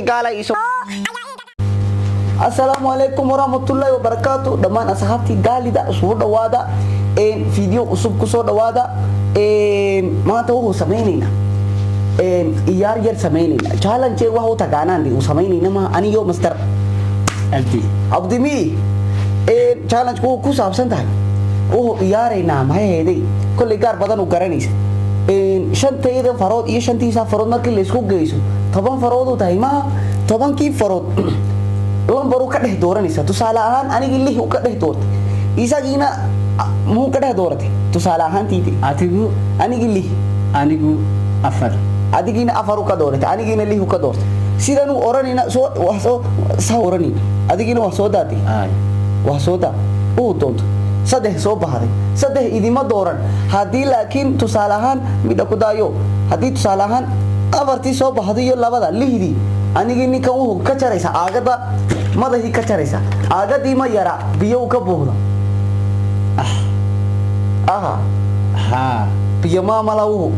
قال يسو السلام عليكم ورحمة الله وبركاته دمان أصحابتي قال دا أسبوع دوادا فيديو أسبوع كسور دوادا ما توه سمينينا إيار ير سمينينا جالن جي وهو تغانان دي وسمينينا ما أني يوم مستر عبدي مي جالن كو كوساب سنتاي وهو إيارينا ما هي دي كل إيار بدن وقرانيس شنتي فرود إيه شنتي سا فرود ما كل إسكو جيسو طبعا فرود وتايما طبعا كيف فرود لمبرو كده دورانيسا تسالاهان أنا قلي هو كده دورت إيسا جينا مو كده دورتي تسالاهان تيتي أتيجو أنا قلي أنيجو أفر أدي جينا أفرو كدورت أنا جينا اللي هو كدورت سيرانو أورانينا سو وحسو ساوراني أدي جينا وحسو داتي وحسو دا أو دونت صدق سو بحري صدق إذا ما دوران هذه لكن تسالاهان ميدا كدايو هذه تسالاهان أفرتي سو بحري يلا بدا ليهدي أنا جيني كمو كشريسا آجدا ما ده هي كشريسا آجدي ما يرى بيو كبوه ها بيما ملاو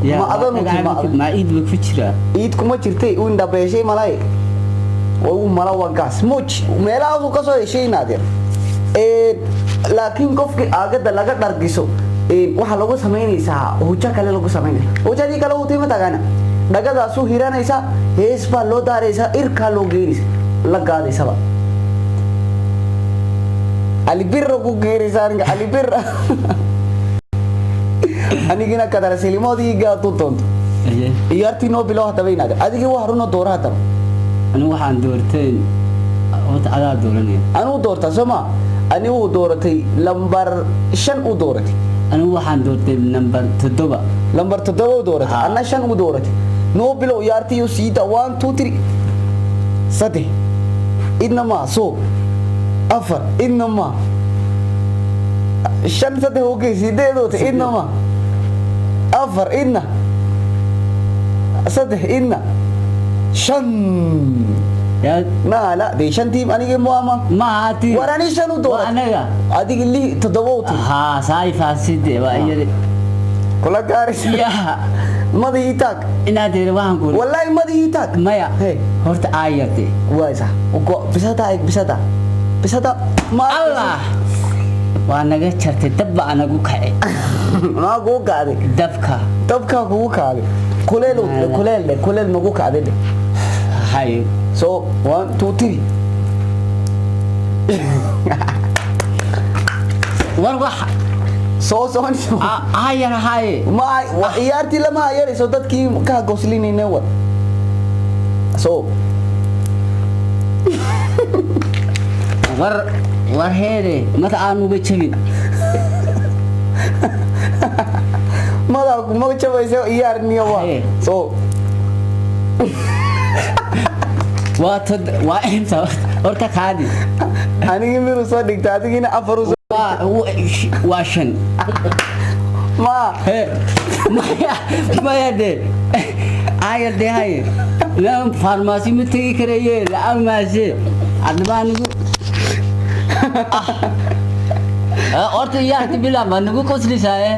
ما أذن ما إيد بفكرة إيد كم ترتي وين دبيشة ملاي وهو ملاو وقاس موش ملاو كسر شيء نادر لكن كوفك آجدا لقى درجسو وحلقو سميني سا وجا كله لقو سميني وجا دي كله وتي متى كنا daga dasu hirana isa hespa lo dare isa irka lo giris lagade saba ali birro ku giris anga ali birra ani gina kadara selimo di ga tuton iyarti no bilo hata bayna adigi waharuno doorata anu waxaan doorteen wata ada dooranay anu doorta sama ani uu dooratay lambar 5 u dooratay anu waxaan doortay lambar 7 u dooratay anna 5 u dooratay no below yarti you see the 1 2 3 sade inma so afar inma shan sade ho gay sideedood inma afar inna sade inna shan ya ma la de shan team anige muama ma ati warani shanu do anaga adigi li todobowt ha sai faaside waa iyade kula gaaris ya madi tag inaad waxaan ku wallahi madi tag maya horta aayarte waysa ugo bisada ma allah waa naga jartay dabba anagu kacay ma go gaaday dabka kugu kaaday kuleel nagu kaaday hay so 1 2 3 war waxa soo ayar hay ma ciyaarti lama ayarayso dadkii ka goslinayna wad so war heede mata aanu ba jabin mada ma jabayso ciyaar niyo wa so waa inta horta kaadi anigi miru soo dhigta adigina afaru waa shan ma maya de ayar de hay la farmasi mutagi karaye la amaase adbaanigu orta yaati bila manugu koslisaye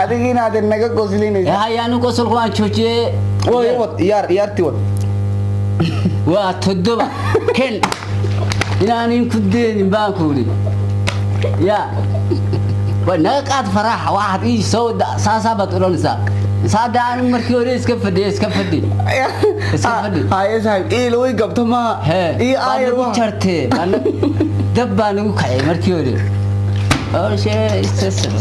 adigina ade naga koslinaysa hayaanu kosol ku aan joojiye wad yaarti wad waa todoba ken inaanin ku deenin baan ku ri ya wana qaad farax waxa ii soo saasaabad uronsa saadaan markii hore iska fadhi hayeesay ilawin gabto ma ii ayar wax jartee dab baan ugu kacay markii hore oo shay istasal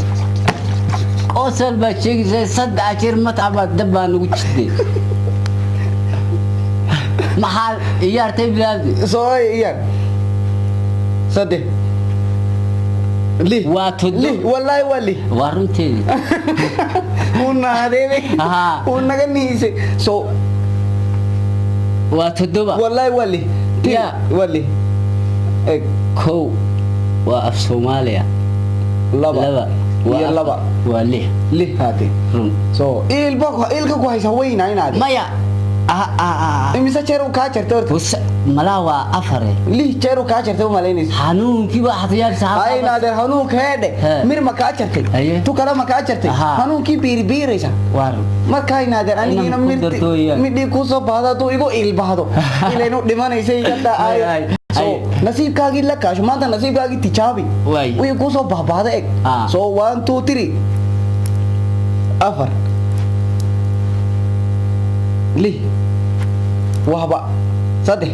qosol ba sheegay saddex jeer mataba dab baan ugu jidday maxal iyaartay bilaad soo iyaar sade li waa tudli wallahi wali warunteedi una adeebe unaga niise so waa todoba wallahi wali ya wali ko waa af Soomaaliya laba waa lih hade so ilka ku haysa weyna inaad maya imise jeer uu kaa jartay horta بص ملاوى أفره lih jeer uu kaa jartay uma leynayso حنون كي واحد يا صاحب ay naadeer hanuunka heedhe mir ma kaa jartay Haye. tu kale ma kaa jartay hanuunkii biiribiiraysa وارم markay naadeer anigina midhii kuu soo baahdo hadduu igu ilbaahdo ilaynu dhimanaysay iga Ay. dhacay so nasiibkaagii la kaasho maanta nasiibkaagii tijaabi Waay. wii kuu soo bahbaahda eg so 1 2 3 afar lih wahba saddex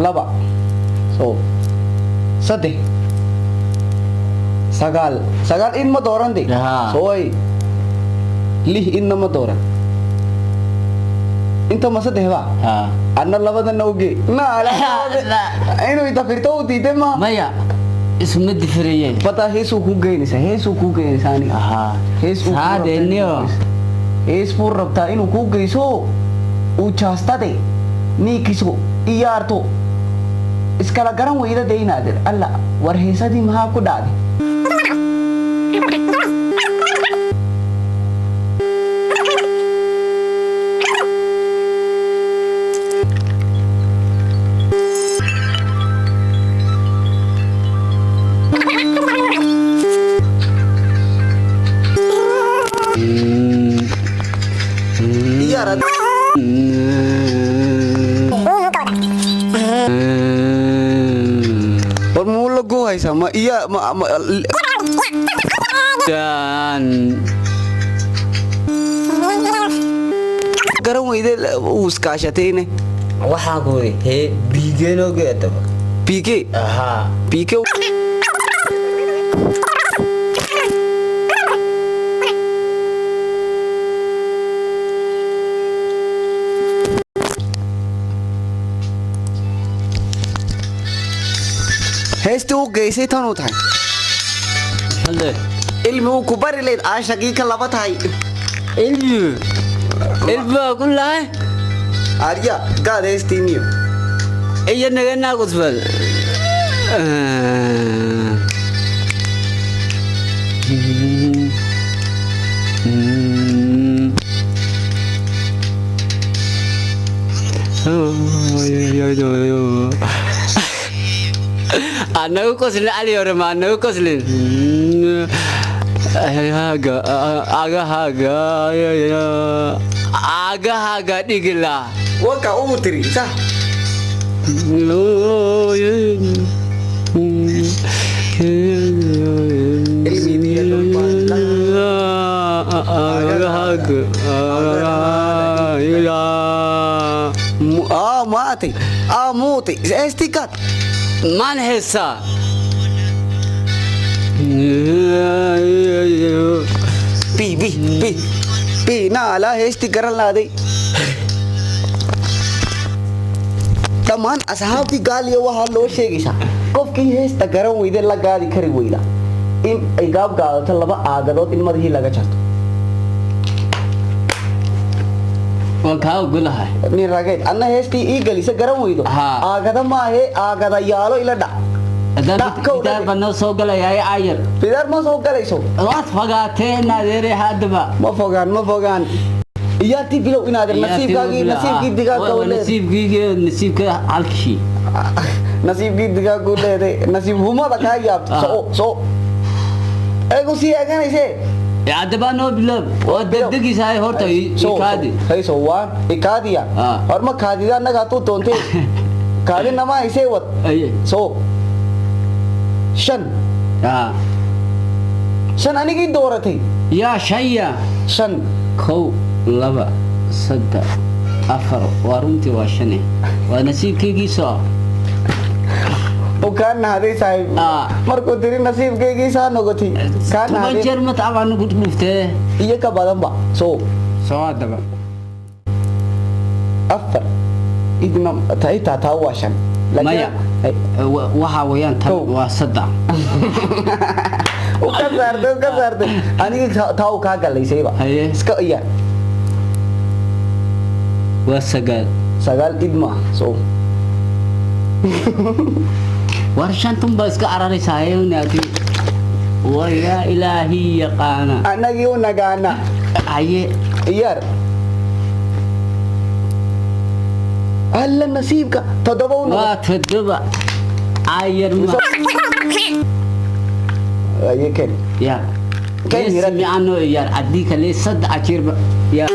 laba so saddex sagaal in ma dooran de sooy lih inna ma dooran inta ma saddex ba anna labadana oge inuu itafirto u diiday ma مايا اسم الدفريين bata heesuu ku geynaysa aniga هذا النيو hees buu rabtaa inuu kuu geyso uu jaastade niikiso iyaarto iskala garan weyda deynaadir alla war heesadii maxaa ku dhacday iyaarad war muu la goohaysaa ma iya dan garan weyde uu iskaashatayne waxaan ku iri he biigeenoo geedaba pk pk heesti u geysay tan u tahay halle ilmi uu ku bari leed aashagii ka laba tahay ilba kullahay arya gaad heestiiniyo iyo naganaa gudbal anagu qoslin ali hore ma anagu qoslin agahaga dhigila waka uu tiri sax maatay muutay estikat man hesa bi naala heesti garan laaday dhammaan asxaabtii gaaliya waxaa loo sheegaysaa qofkii heesta garan weyde la gaadi kari weyda in ay gaab gaadato laba aagadood in madihii laga jarto waan kaa ogolahay nin rageed anna heestii ii gelisa garan weydo aagada maahe aagada yaalo ila dhac bidaar baa noo soo galayaa ayar bidaar ma soo galayso waad fogaatee naadeere haddaba ma fogaan iyaartii bilow inaader nasiibkii nasiibka halkii nasiibkii digaagu leeday nasiib humada kaa yaabto soo eegu sii eeganaysee haddaba noo bilaab oo degdegiisahay horta ikaadi hayso waan ikaadiya horma kaadida annaga hadduu doontee kaadi nama haysee wad soo shan anigii dooratay yaa shaya shan kow laba saddex afar waa runtii waa shane waa nasiibkaygii soo kaa nahaday saaxiib markuu tiri nasiibkaygii saa noqotay kaa nahaday jeer ma tacbaan ku dhuftee iyo ka badanba soo haddaba afar idna taa waa shan maya waxa weeyaan tan waa saddex ka saartay anigii taa uu kaa galaysayba iska iyaa waa sagaal idma soo war shantun baa iska cararaysaaynaadi war yaa ilaahii yaqaana anagii u nagaana haye iyaar alla nasiibka toddoba waa toddoba ayar ma ayken ya كان اسمي عنه يا عديك ليه صدق عشير يا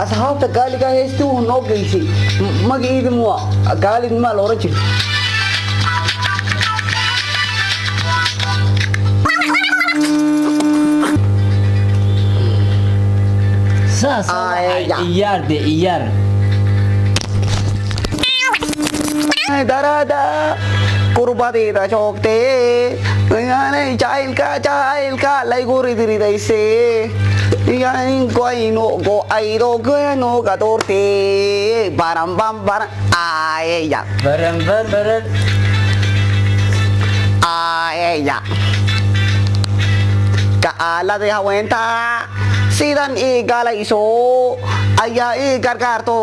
asxaabta gaaliga heestii uu noo geysay magaciidu waa gaalid ma la oran jiray ساس عيار دي عيار darada kurbadeeda joogtee yaanay jacaylka laygu ridridayse yaanin goyno go'aydo goyanoga doortee baran ayeya baran ayeya kaalada haweenta sidan ii galayso ayaa ii gargaarto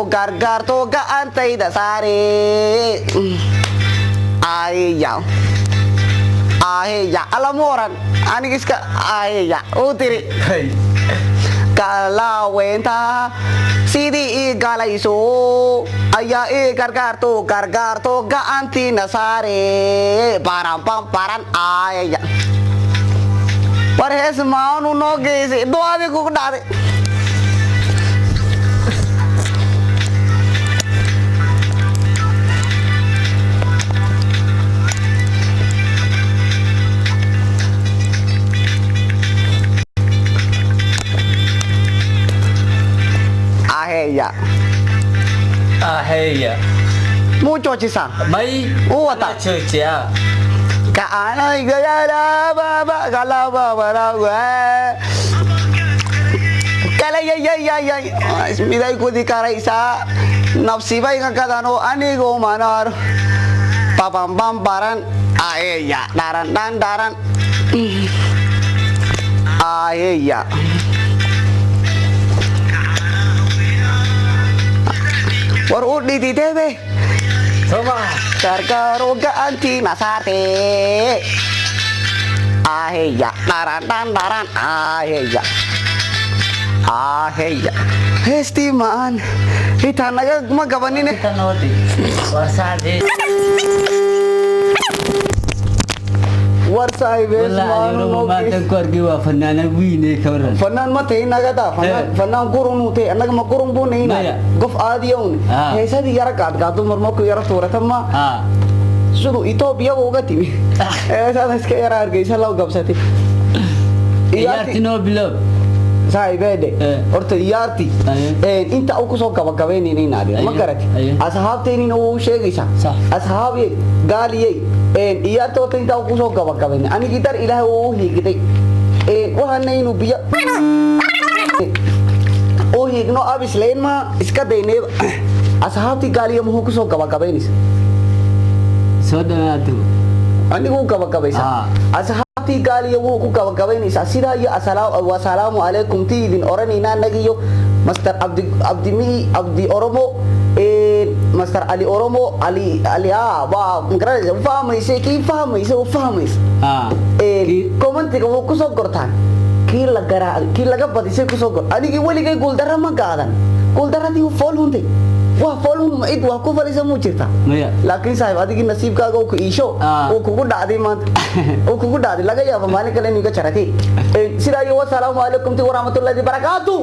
ga'antayda saare ayeya alamoran anigiska ayeya uu tiri kalaweenta sidii ii galayso ayaa ii gargaarto ga'antiina saare baran ayeya war hees maanu noo geysay du'adii kugu dhacday aheya mucho chisa may uwata chochea kaanay gala baba kala ya miday ku dikaraysa nafsibay ka kadano anigo manar papam baran aheya daran aheya war u dhididebe sama gargaro ga'antiina saarte aheya daran aheya heestii ma'an hitaa naga ma gabanine tanodi warsade war saahibees maanu noo maanta korgi waa fanaana wiine kabaran fanaan ma tahay naga daa fanaan qurun uu tahay annaga ma qurun buu nayna qof aadiyown heesadii yara gaadgaado marmarku yara tuurata ma siduu Itoobiya uga timi heesada iska yara argaysa loo gabsatay iyaarti no bilow saahibeede horta iyaarti inta uu kusoo gabagabeynayna ma garati asxaabteena uu sheegaysa asxaabi gaaliyay iyaarta horta inta uu kusoo gabagabeynay anigi dar ilaahay uu hiigday waxaanaynu biyo oo hiigno abisleen ma iska daynay asxaabti gaaliya muxuu kusoo gabagabeynaysa soo dhawaado anigu gabagabaysa asxaabti gaaliya wuu ku gabagabeynaysa sida iyo assalaamu alaykum tiidin oranina nagiyo master abdi oromo master ali oromo ali waa magaraysa fahmaysa commentiga wuu kusoo gortaan kii laga badisay kusoo gor anigi weligay guuldara ma gaadan guuldaradii fool huntay waa fool hun cid waa ku falisa mu jirta laakiin saaxiib adigi nasiibkaaga uu ku iisho uu kugu dhacday maanta uu kugu dhacday laga yaabo maalin kale inuu ka jaratay sidaa iyo wassalaamu alaykum wa rahmatullahi wa barakatuh